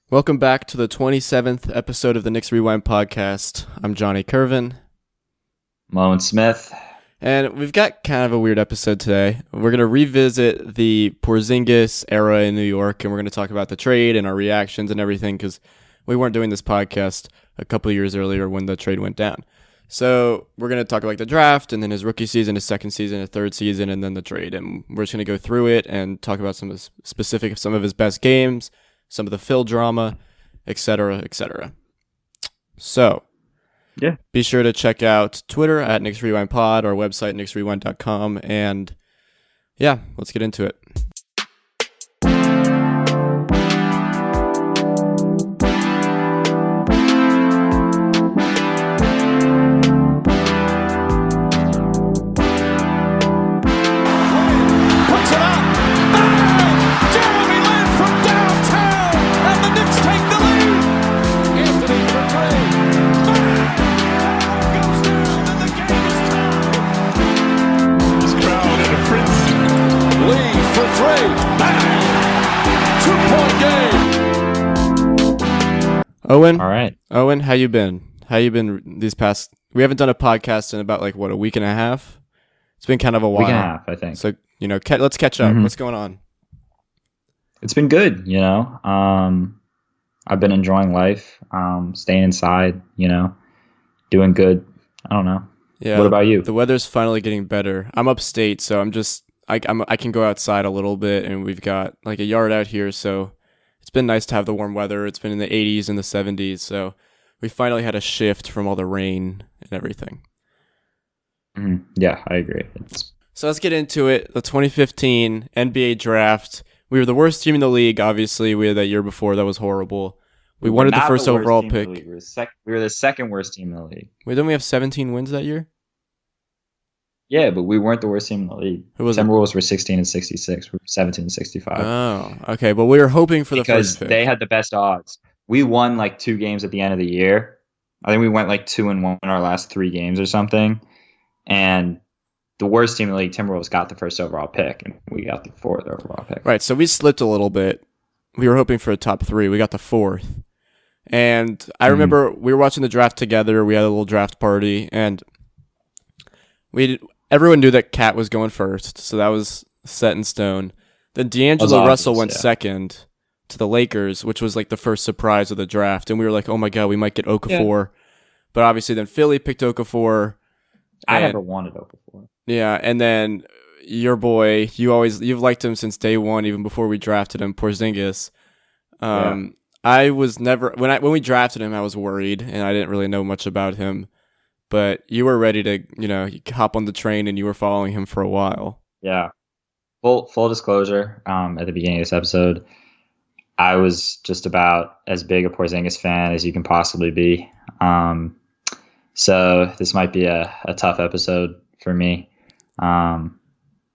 Welcome back to the 27th episode of the Knicks Rewind podcast. I'm Johnny Curvin. I'm Owen Smith. And we've got kind of a weird episode today. We're going to revisit the Porzingis era in New York, and we're going to talk about the trade and our reactions and everything, because we weren't doing this podcast a couple of years earlier when the trade went down. So we're going to talk about the draft, and then his rookie season, his second season, his third season, and then the trade. And we're just going to go through it and talk about some of his best games, some of the Phil drama, etc., etc. So, yeah, be sure to check out Twitter at Knicks Rewind Pod, our website, knicksrewind.com, and yeah, let's get into it. Owen, all right. Owen, how you been? How you been these past? We haven't done a podcast in about a week and a half. It's been kind of a while. Week and a half, I think. So let's catch up. What's going on? It's been good. I've been enjoying life. Staying inside. Doing good. I don't know. Yeah. What about you? The weather's finally getting better. I'm upstate, so I can go outside a little bit, and we've got a yard out here, so it's been nice to have the warm weather. It's been in the 80s and the 70s, so we finally had a shift from all the rain and everything. Yeah, I agree. So let's get into it. The 2015 NBA draft. We were the worst team in the league, obviously. We had that year before. That was horrible. We wanted the first overall pick. We were the second worst team in the league. Wait, didn't we have 17 wins that year? Yeah, but we weren't the worst team in the league. Timberwolves were 16-66. We were 17-65. Oh, okay. But we were hoping for the first pick. Because they had the best odds. We won 2 games at the end of the year. I think we went 2-1 in our last 3 games or something. And the worst team in the league, Timberwolves, got the first overall pick, and we got the 4th overall pick. Right, so we slipped a little bit. We were hoping for a top 3. We got the 4th. And I remember we were watching the draft together. We had a little draft party, and everyone knew that Cat was going first, so that was set in stone. Then D'Angelo Russell went second to the Lakers, which was the first surprise of the draft, and we were like, "Oh my god, we might get Okafor." Yeah. But obviously, then Philly picked Okafor. I never wanted Okafor. Yeah, and then your boy, you've liked him since day one, even before we drafted him, Porzingis. I was never when we drafted him, I was worried, and I didn't really know much about him. But you were ready to, hop on the train, and you were following him for a while. Yeah. Full disclosure, at the beginning of this episode, I was just about as big a Porzingis fan as you can possibly be. So this might be a tough episode for me.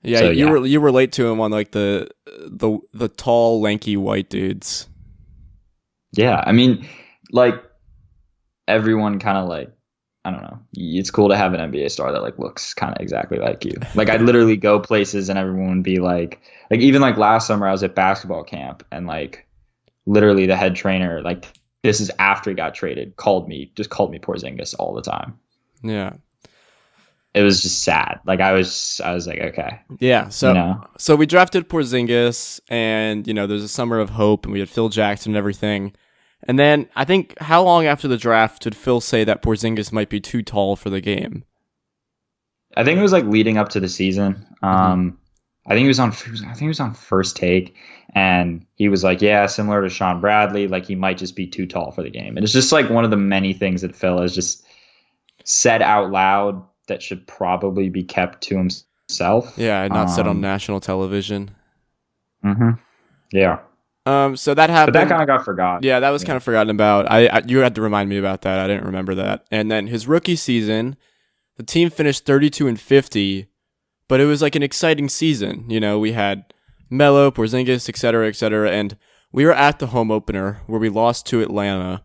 You were late to him on the tall, lanky white dudes. Yeah, I mean, everyone kind of I don't know. It's cool to have an NBA star that looks kind of exactly like you. I'd literally go places and everyone would be even last summer I was at basketball camp and literally the head trainer, this is after he got traded, called me Porzingis all the time. Yeah. It was just sad. I was okay. Yeah. So we drafted Porzingis, and there's a summer of hope, and we had Phil Jackson and everything. And then I think, how long after the draft did Phil say that Porzingis might be too tall for the game? I think it was leading up to the season. I think he was on First Take, and he was yeah, similar to Sean Bradley, he might just be too tall for the game. And it's just one of the many things that Phil has just said out loud that should probably be kept to himself. Yeah, not said on national television. Yeah. So that happened. But that kind of got forgotten. Yeah, that was kind of forgotten about. You had to remind me about that. I didn't remember that. And then his rookie season, the team finished 32-50, but it was an exciting season. We had Melo, Porzingis, et cetera, and we were at the home opener where we lost to Atlanta.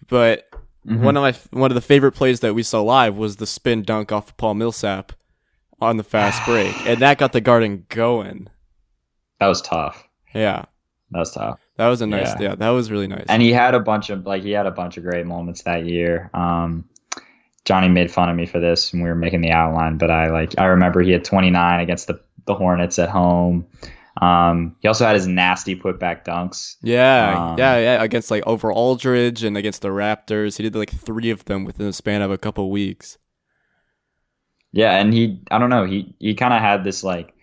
But one of the favorite plays that we saw live was the spin dunk off of Paul Millsap on the fast break, and that got the Garden going. That was tough. Yeah. That was tough. That was a nice, Yeah. that was really nice. And he had a bunch of great moments that year. Johnny made fun of me for this when we were making the outline, but I remember he had 29 against the Hornets at home. He also had his nasty putback dunks. Yeah, against like over Aldridge and against the Raptors. He did like 3 of them within the span of a couple weeks. Yeah, and he kind of had this like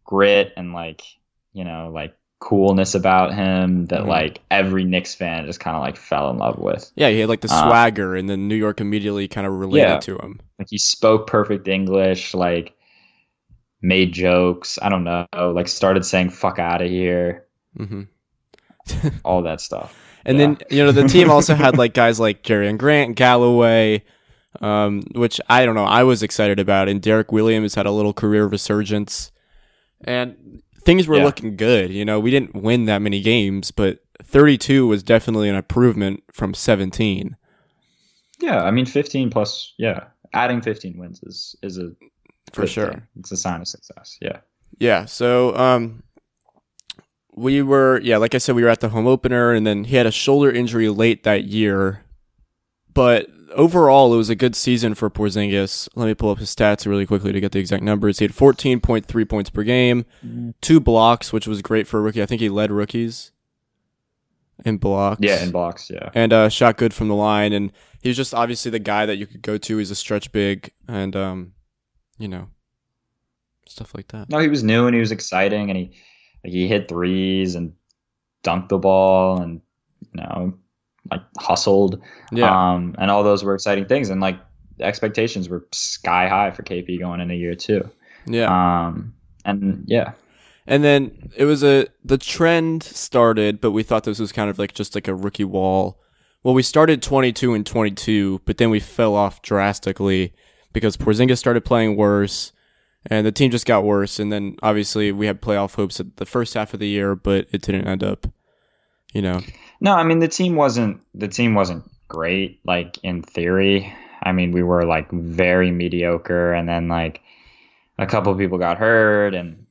grit and like, like coolness about him that like every Knicks fan just kind of like fell in love with. Yeah, he had like the swagger, and then New York immediately kind of related to him. Like he spoke perfect English, like made jokes. I don't know, like started saying "fuck out of here," all that stuff. And then the team also had like guys like Jerian Grant, Galloway, which I don't know, I was excited about, and Derek Williams had a little career resurgence, and things were looking good. We didn't win that many games, but 32 was definitely an improvement from 17. Yeah, I mean 15 plus. Yeah, adding 15 wins is a for sure thing. It's a sign of success. Yeah. Yeah. So we were like I said, we were at the home opener, and then he had a shoulder injury late that year, but overall, it was a good season for Porzingis. Let me pull up his stats really quickly to get the exact numbers. He had 14.3 points per game, 2 blocks, which was great for a rookie. I think he led rookies in blocks. Yeah, in blocks, yeah. And shot good from the line. And he was just obviously the guy that you could go to. He's a stretch big and, stuff like that. No, he was new and he was exciting, and he hit threes and dunked the ball and, like hustled, and all those were exciting things, and like the expectations were sky high for KP going into year 2. And then it was the trend started, but we thought this was kind of like just like a rookie wall. Well, we started 22-22, but then we fell off drastically because Porzingis started playing worse, and the team just got worse. And then obviously we had playoff hopes at the first half of the year, but it didn't end up, No, I mean the team wasn't great, like in theory. I mean, we were like very mediocre, and then like a couple of people got hurt, and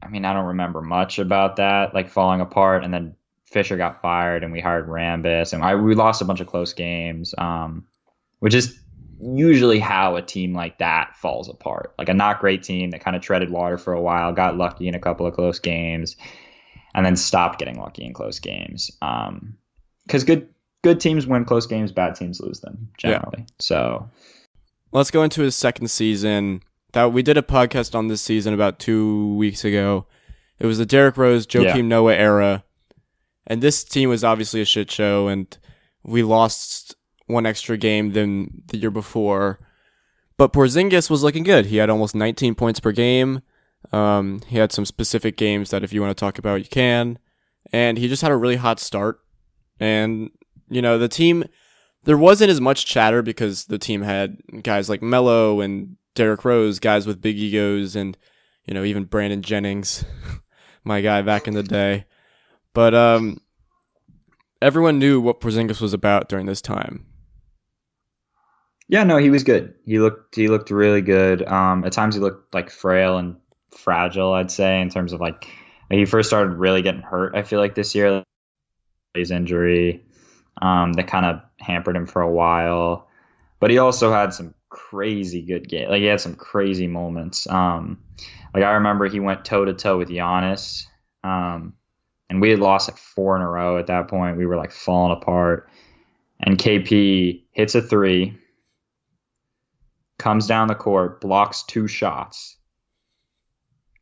I mean I don't remember much about that, like falling apart, and then Fisher got fired and we hired Rambis, and we lost a bunch of close games, which is usually how a team like that falls apart. Like a not great team that kind of treaded water for a while, got lucky in a couple of close games, and then stopped getting lucky in close games. Because good teams win close games, bad teams lose them generally. Yeah. So let's go into his second season. That we did a podcast on this season about 2 weeks ago. It was the Derrick Rose, Joakim Noah era, and this team was obviously a shit show. And we lost one extra game than the year before. But Porzingis was looking good. He had almost 19 points per game. He had some specific games that if you want to talk about, you can. And he just had a really hot start. And, the team, there wasn't as much chatter because the team had guys like Melo and Derrick Rose, guys with big egos, and, even Brandon Jennings, my guy back in the day. But everyone knew what Porzingis was about during this time. Yeah, no, he was good. He looked really good. At times he looked like frail and fragile, I'd say, in terms of like he first started really getting hurt. I feel like this year, his injury that kind of hampered him for a while, but he also had some crazy good games. Like he had some crazy moments. Like I remember he went toe to toe with Giannis, and we had lost like 4 in a row at that point. We were like falling apart, and KP hits a 3, comes down the court, blocks 2 shots.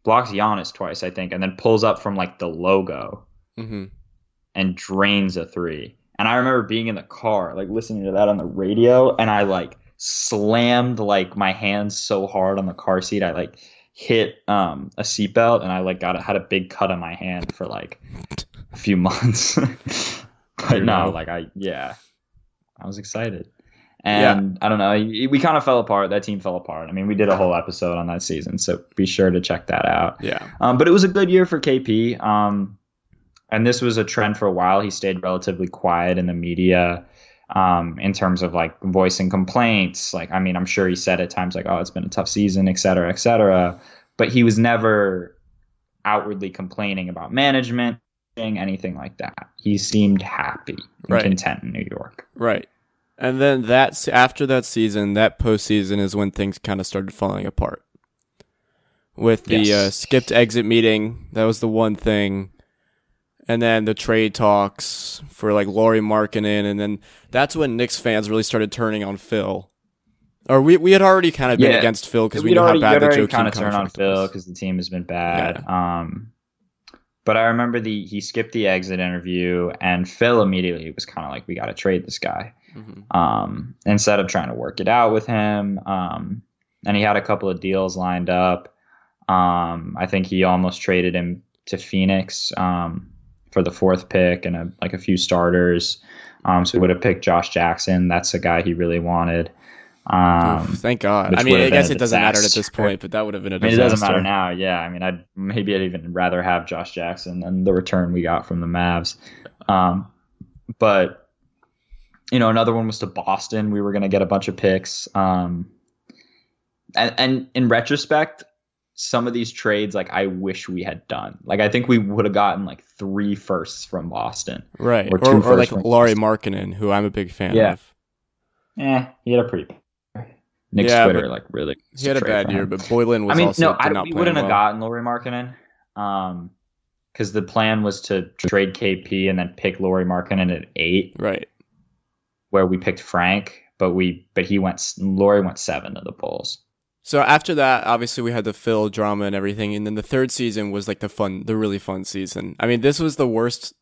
Blocks Giannis twice, I think, and then pulls up from like the logo and drains a 3. And I remember being in the car, like listening to that on the radio, and I like slammed like my hands so hard on the car seat, I like hit a seatbelt, and I like had a big cut on my hand for like a few months. But no, like I was excited. And I don't know, we kind of fell apart. That team fell apart. I mean, we did a whole episode on that season, so be sure to check that out. Yeah. But it was a good year for KP. And this was a trend for a while. He stayed relatively quiet in the media in terms of like voicing complaints. Like, I mean, I'm sure he said at times like, oh, it's been a tough season, et cetera, et cetera. But he was never outwardly complaining about management. anything like that. He seemed happy and Right. content in New York. Right. And then after that season, that postseason is when things kind of started falling apart. With the Yes. skipped exit meeting, that was the one thing. And then the trade talks for like Lauri Markkanen, and then that's when Knicks fans really started turning on Phil. Or we had already kind of been against Phil because we knew how bad the Joakim kind of turned on contract Phil was. because the team has been bad. Yeah. But I remember he skipped the exit interview, and Phil immediately was kind of like, we got to trade this guy. Instead of trying to work it out with him. And he had a couple of deals lined up. I think he almost traded him to Phoenix for the 4th pick and a few starters. So he would have picked Josh Jackson. That's a guy he really wanted. Thank God. I mean, I guess it doesn't matter at this point, but that would have been a disaster. It doesn't matter now. Yeah, I mean, I'd even rather have Josh Jackson than the return we got from the Mavs. But another one was to Boston. We were going to get a bunch of picks. And in retrospect, some of these trades, like, I wish we had done. Like, I think we would have gotten like 3 firsts from Boston, right? Or 2 or like Lauri Markkanen, who I'm a big fan of. He had a pretty. Nick's Twitter, like, really. He had a bad year, but Boylan was we wouldn't have gotten Lauri Markkanen, because the plan was to trade KP and then pick Lauri Markkanen at 8, right? Where we picked Frank, but Lauri went 7 to the Bulls. So after that, obviously we had the Phil drama and everything, and then the 3rd season was like the really fun season. I mean, this was the worst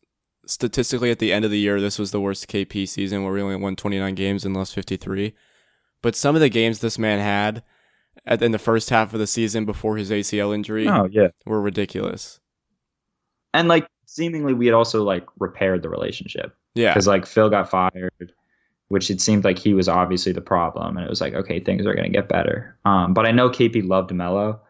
statistically at the end of the year. This was the worst KP season where we only won 29 games and lost 53. But some of the games this man had in the first half of the season before his ACL injury were ridiculous. And like seemingly we had also like repaired the relationship. Yeah. Because like Phil got fired, which it seemed like he was obviously the problem. And it was like, okay, things are going to get better. But I know KP loved Melo,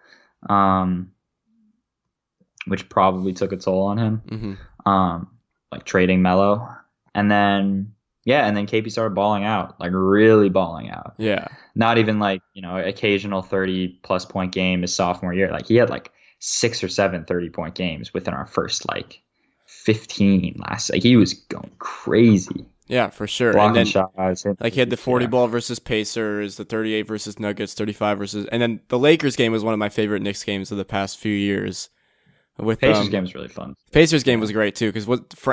which probably took a toll on him. Like trading Melo. And then KP started balling out, like really balling out. Yeah. Not even like, occasional 30-plus point game his sophomore year. Like he had like 6 or 7 30-point games within our first like 15 last. Like he was going crazy. Yeah, for sure. Blocking and then shots, like he had the 40 ball versus Pacers, the 38 versus Nuggets, 35 versus, and then the Lakers game was one of my favorite Knicks games of the past few years. With Pacers game was really fun. Pacers game was great too because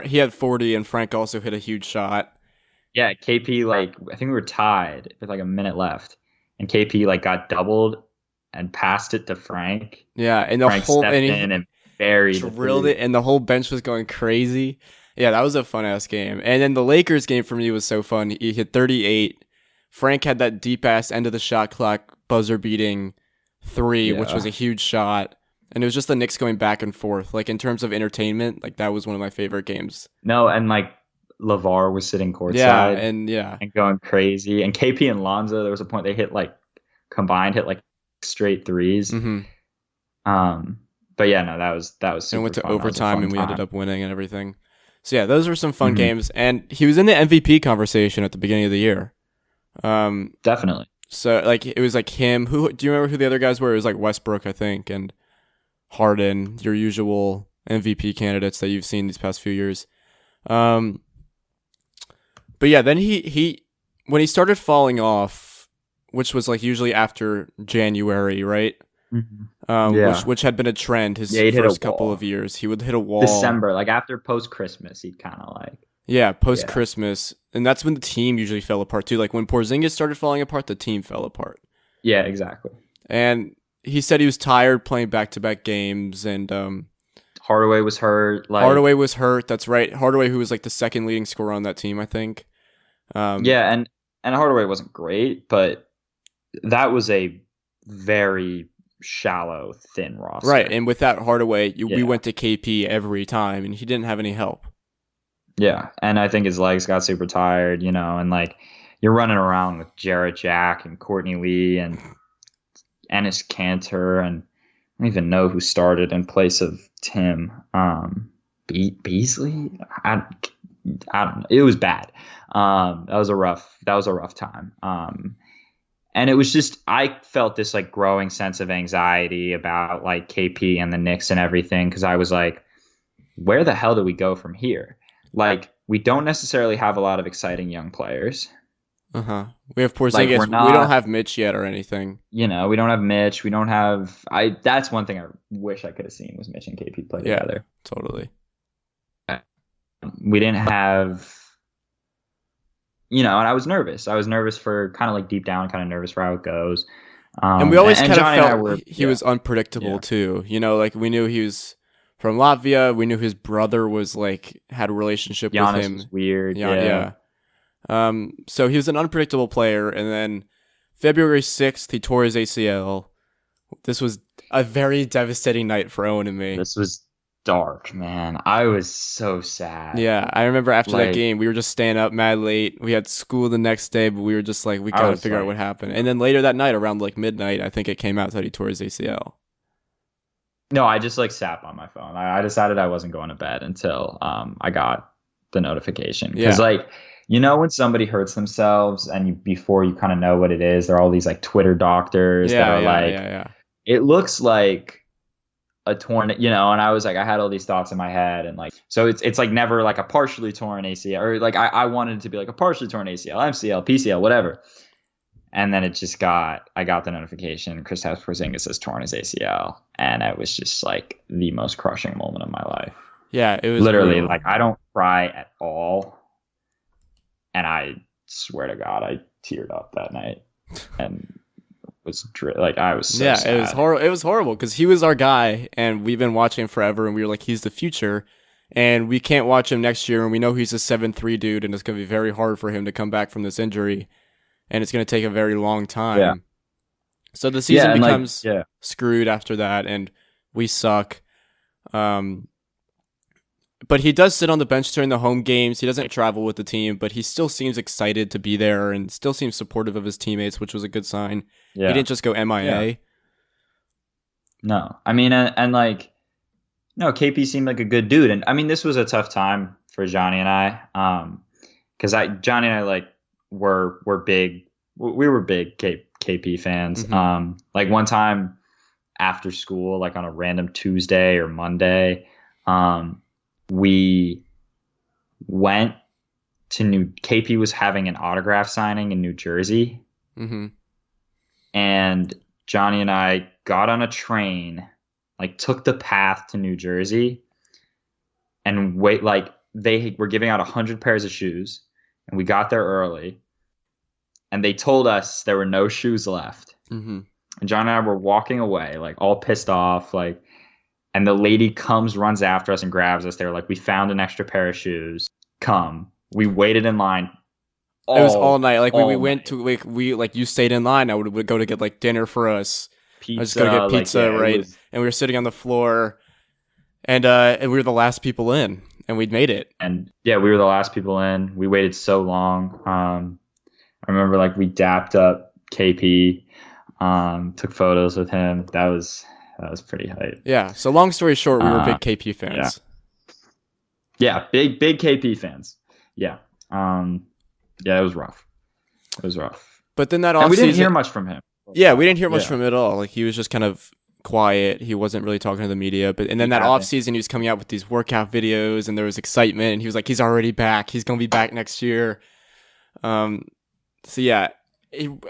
he had 40 and Frank also hit a huge shot. Yeah, KP, like, I think we were tied with like a minute left, and KP like got doubled and passed it to Frank. Yeah, and Frank stepped in and buried drilled it, and the whole bench was going crazy. Yeah, that was a fun ass game. And then the Lakers game for me was so fun. He hit 38. Frank had that deep ass end of the shot clock buzzer beating 3, which was a huge shot. And it was just the Knicks going back and forth. Like in terms of entertainment, like that was one of my favorite games. No, and like LeVar was sitting courtside, and going crazy. And KP and Lonzo, there was a point they hit like straight threes. Mm-hmm. But yeah, no, that was super and went to fun. overtime, and we ended up winning and everything. So yeah, those were some fun games, and he was in the MVP conversation at the beginning of the year. Definitely. So like it was like him. Who do you remember who the other guys were? It was like Westbrook, I think, and Harden, your usual MVP candidates that you've seen these past few years. But yeah, then he when he started falling off, which was like usually after January, right? Mm-hmm. Which had been a trend his first couple of years. He would hit a wall. December, like after post-Christmas, he'd kind of like... Yeah, post-Christmas. And that's when the team usually fell apart too. Like when Porzingis started falling apart, the team fell apart. Yeah, exactly. And he said he was tired playing back-to-back games, and Hardaway was hurt. Hardaway was hurt. That's right. Hardaway, who was like the second leading scorer on that team, I think. Yeah, and Hardaway wasn't great, but that was a very shallow, thin roster. Right, and without Hardaway, we went to KP every time, and he didn't have any help. Yeah, and I think his legs got super tired, and like you're running around with Jarrett Jack and Courtney Lee and Enes Kanter, and I don't even know who started in place of Tim. Beasley? I don't know. It was bad. That was a rough time. And it was just, I felt this like growing sense of anxiety about like KP and the Knicks and everything. Cause I was like, where the hell do we go from here? Like, we don't necessarily have a lot of exciting young players. We have Like, Porzingis. we're not, We don't have Mitch yet or anything. we don't have Mitch. We don't have. That's one thing I wish I could have seen was Mitch and KP play together. Totally. We didn't have. And I was nervous. I was nervous for kind of like deep down, kind of nervous for how it goes. And we always kind of felt were, he was unpredictable too. Like we knew he was from Latvia. We knew his brother was like had a relationship Giannis with him. Was weird. Yeah. So he was an unpredictable player, and then February 6th, he tore his ACL. This was a very devastating night for Owen and me. This was dark, man. I was so sad. Yeah, I remember after that game, we were just staying up mad late. We had school the next day, but we were just like, we gotta figure out what happened. And then later that night, around like midnight, I think it came out that he tore his ACL. No, I just like sat on my phone. I decided I wasn't going to bed until I got the notification. Because when somebody hurts themselves and before you kind of know what it is, there are all these like Twitter doctors that are it looks like a torn, and I was like, I had all these thoughts in my head, and like, so it's like never like a partially torn ACL, or like I wanted it to be like a partially torn ACL, MCL, PCL, whatever. And then I got the notification, Kristaps Porzingis has torn his ACL, and it was just like the most crushing moment of my life. Yeah, it was literally brutal. Like, I don't cry at all, and I swear to God, I teared up that night, and was like, I was so sad. It was horrible. It was horrible because he was our guy, and we've been watching him forever, and we were like, he's the future, and we can't watch him next year, and we know he's a 7'3" dude, and it's gonna be very hard for him to come back from this injury. And it's going to take a very long time. Yeah. So the season becomes screwed after that, and we suck. But he does sit on the bench during the home games. He doesn't travel with the team, but he still seems excited to be there and still seems supportive of his teammates, which was a good sign. Yeah. He didn't just go MIA. Yeah. No. I mean, no, KP seemed like a good dude. And I mean, this was a tough time for Johnny and I. Because Johnny and I, like, we were big KP fans. Mm-hmm. Like one time after school, like on a random Tuesday or Monday, we went to KP was having an autograph signing in New Jersey. Mm-hmm. And Johnny and I got on a train, like took the path to New Jersey, and they were giving out 100 pairs of shoes, and we got there early. And they told us there were no shoes left. Mm-hmm. And John and I were walking away, like all pissed off, like, and the lady runs after us and grabs us. They were like, we found an extra pair of shoes. Come. We waited in line. It was all night. Like we went to like you stayed in line. I would go to get like dinner for us. Pizza. I was going to get pizza, right? And we were sitting on the floor, and we were the last people in, and we'd made it. And yeah, we were the last people in. We waited so long. I remember like we dapped up KP, took photos with him. That was pretty hype. Yeah. So long story short, we were big KP fans. Yeah, big KP fans. Yeah. It was rough. But then that offseason, we didn't hear much from him. Yeah, we didn't hear much from him at all. Like he was just kind of quiet. He wasn't really talking to the media. And then that offseason, he was coming out with these workout videos, and there was excitement. And he was like, he's already back. He's gonna be back next year. So yeah,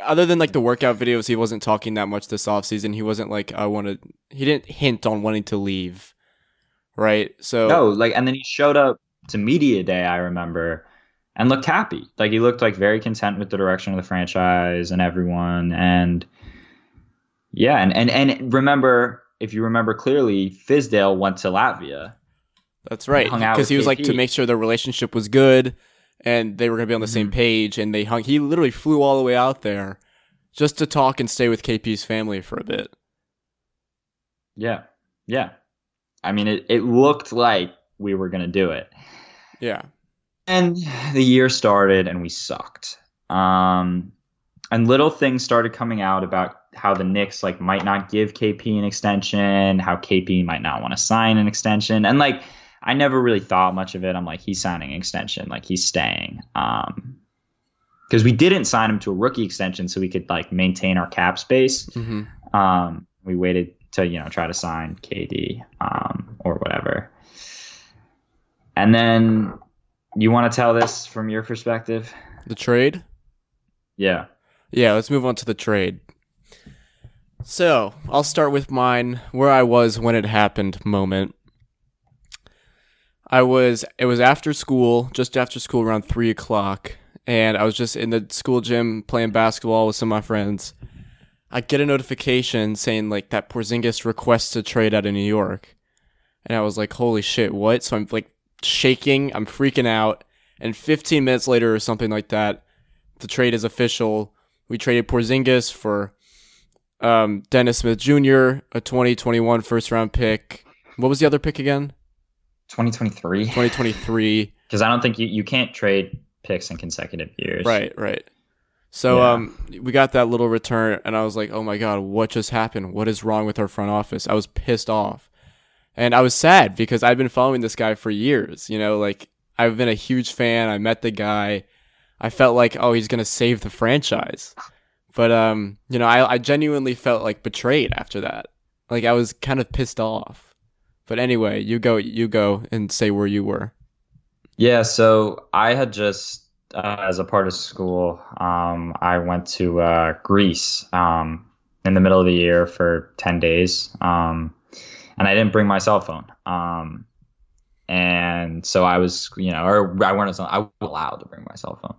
other than like the workout videos, he wasn't talking that much this offseason. He wasn't like, he didn't hint on wanting to leave. Right. So no, like, and then he showed up to media day, I remember, and looked happy. Like he looked like very content with the direction of the franchise and everyone. And yeah. And remember, if you remember clearly, Fizdale went to Latvia. That's right. Because he was like to make sure the relationship was good. And they were going to be on the same page, and he literally flew all the way out there just to talk and stay with KP's family for a bit. Yeah. Yeah. I mean, it looked like we were going to do it. Yeah. And the year started, and we sucked. And little things started coming out about how the Knicks like might not give KP an extension, how KP might not want to sign an extension. And like, I never really thought much of it. I'm like, he's signing an extension, like he's staying. Because we didn't sign him to a rookie extension so we could like maintain our cap space. Mm-hmm. We waited to try to sign KD or whatever. And then you want to tell this from your perspective? The trade? Yeah. Yeah, let's move on to the trade. So, I'll start with mine, where I was when it happened moment. It was after school, just after school around 3 o'clock, and I was just in the school gym playing basketball with some of my friends. I get a notification saying like that Porzingis requests a trade out of New York. And I was like, holy shit, what? So I'm like shaking, I'm freaking out, and 15 minutes later or something like that, the trade is official. We traded Porzingis for Dennis Smith Jr., a 2021 first-round pick. What was the other pick again? 2023. 2023. Because I don't think you can't trade picks in consecutive years. Right. So we got that little return, and I was like, oh my God, what just happened? What is wrong with our front office? I was pissed off. And I was sad because I've been following this guy for years. Like I've been a huge fan. I met the guy. I felt like, oh, he's going to save the franchise. But, I genuinely felt like betrayed after that. Like I was kind of pissed off. But anyway, you go and say where you were. Yeah, so I had just, as a part of school, I went to Greece in the middle of the year for 10 days. And I didn't bring my cell phone. And so I was, I was allowed to bring my cell phone.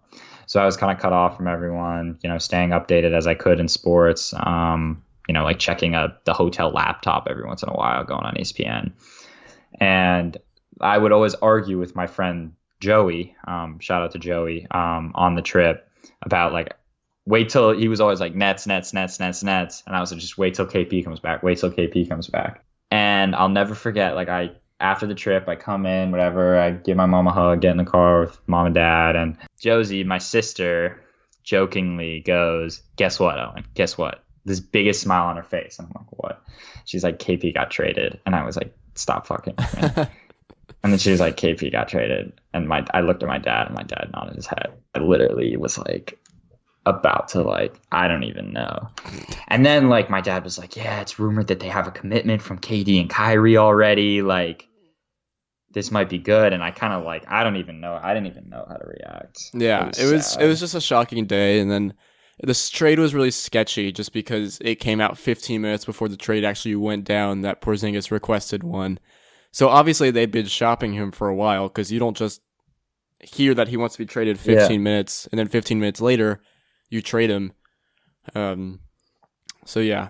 So I was kind of cut off from everyone, staying updated as I could in sports, like checking the hotel laptop every once in a while, going on ESPN. And I would always argue with my friend Joey, shout out to Joey, on the trip about like, wait till, he was always like Nets. And I was like, just wait till KP comes back. And I'll never forget, like after the trip, I come in, whatever, I give my mom a hug, get in the car with mom and dad, and Josie, my sister, jokingly goes, guess what, Owen? Guess what? This biggest smile on her face. I'm like, what? She's like, KP got traded. And I was like, stop fucking with me. And then she was like, KP got traded. And I looked at my dad, and my dad nodded his head. I literally was like, about to like, I don't even know. And then like my dad was like, yeah, it's rumored that they have a commitment from KD and Kyrie already. Like, this might be good. And I kind of like, I didn't even know how to react. Yeah, it was just a shocking day. And then this trade was really sketchy just because it came out 15 minutes before the trade actually went down that Porzingis requested one. So obviously they'd been shopping him for a while, because you don't just hear that he wants to be traded 15 minutes and then 15 minutes later you trade him. So yeah.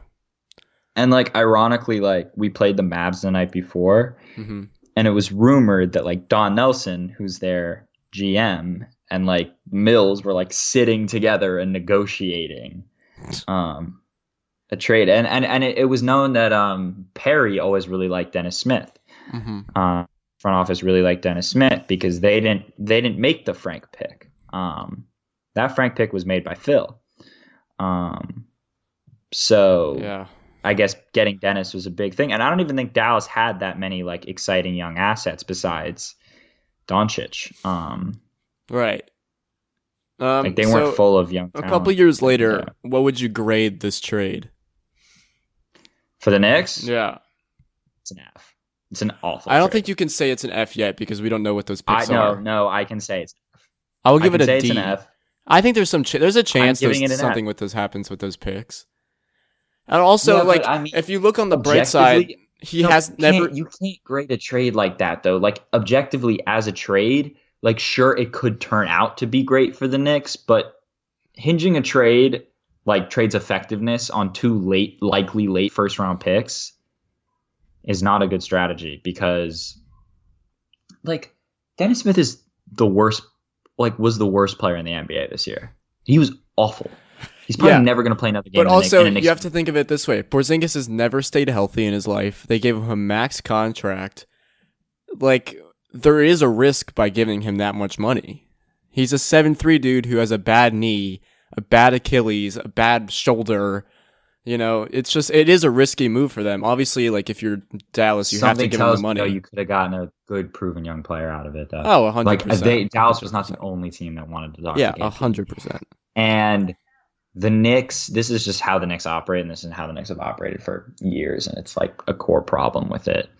And like ironically, like we played the Mavs the night before, and it was rumored that like Don Nelson, who's their GM, and like Mills were like sitting together and negotiating a trade. And it was known that Perry always really liked Dennis Smith. Front office really liked Dennis Smith because they didn't make the Frank pick. That Frank pick was made by Phil. So yeah. I guess getting Dennis was a big thing. And I don't even think Dallas had that many like exciting young assets besides Doncic. Right. Like they weren't full of young talent. A couple years later, what would you grade this trade? For the Knicks? Yeah. It's an F. It's an awful I don't trade. think you can say it's an F yet because we don't know what those picks are. No, I can say it's an F. I will give it a D. It's an F. I think there's a chance there's something with this happens with those picks. And also, if you look on the bright side, you can't grade a trade like that though. Like objectively as a trade, like sure it could turn out to be great for the Knicks, but hinging a trade like trade's effectiveness on two likely late first round picks is not a good strategy because like Dennis Smith is was the worst player in the NBA this year. He was awful. He's probably never going to play another game. But also, you have to think of it this way. Porzingis has never stayed healthy in his life. They gave him a max contract. Like, there is a risk by giving him that much money. He's a 7'3" dude who has a bad knee, a bad Achilles, a bad shoulder. It is a risky move for them. Obviously, like, if you're Dallas, you have to give him the money. You could have gotten a good, proven young player out of it, though. Oh, 100%. Like, Dallas was not the only team that wanted to talk to KP. 100%. And the Knicks, this is just how the Knicks operate, and this is how the Knicks have operated for years, and it's like a core problem with it,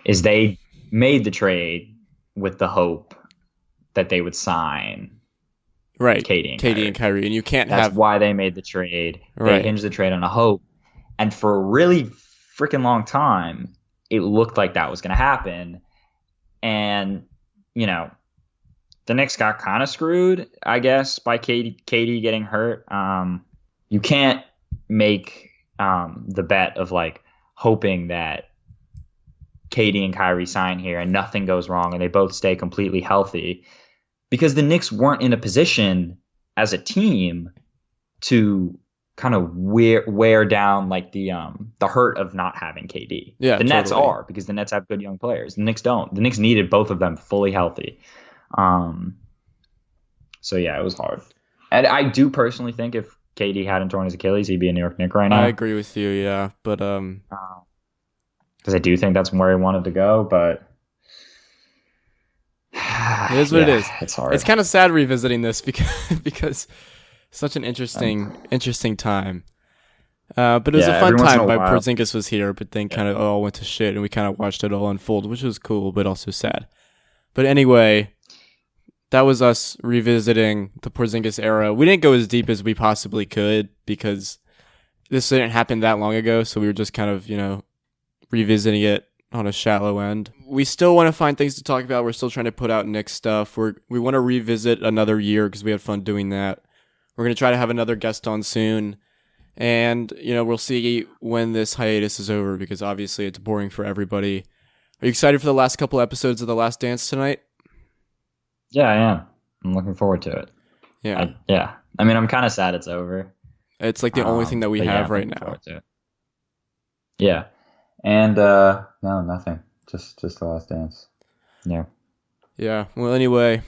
is they made the trade with the hope that they would sign Right. KD and Kyrie. And you can't That's have. why they made the trade. Right. They hinged the trade on a hope. And for a really freaking long time, it looked like that was going to happen. And, the Knicks got kind of screwed, I guess, by KD getting hurt. You can't make the bet of like hoping that KD and Kyrie sign here and nothing goes wrong and they both stay completely healthy, because the Knicks weren't in a position as a team to kind of wear down like the hurt of not having KD. Yeah, the Nets totally. are, because the Nets have good young players. The Knicks don't. The Knicks needed both of them fully healthy. So yeah, it was hard. And I do personally think if KD hadn't torn his Achilles, he'd be a New York Knick right now. I agree with you, yeah. But because I do think that's where he wanted to go, but it is what it is. It's hard. It's kind of sad revisiting this because such an interesting time. But it was a fun time. My Porzingis was here, but then kind of all went to shit, and we kind of watched it all unfold, which was cool, but also sad. But anyway, that was us revisiting the Porzingis era. We didn't go as deep as we possibly could because this didn't happen that long ago, so we were just kind of, revisiting it on a shallow end. We still want to find things to talk about. We're still trying to put out Knicks stuff. We want to revisit another year because we had fun doing that. We're going to try to have another guest on soon. And, we'll see when this hiatus is over because obviously it's boring for everybody. Are you excited for the last couple episodes of The Last Dance tonight? Yeah, I am. I'm looking forward to it. Yeah. I mean, I'm kind of sad it's over. It's like the only thing that we have right now. Yeah. And, no, nothing. Just The Last Dance. Yeah. Yeah. Well, anyway,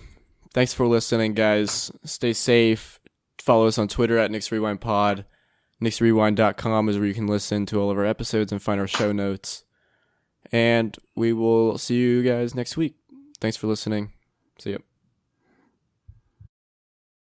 thanks for listening, guys. Stay safe. Follow us on Twitter at Knicks Rewind Pod. KnicksRewind.com is where you can listen to all of our episodes and find our show notes. And we will see you guys next week. Thanks for listening. See ya.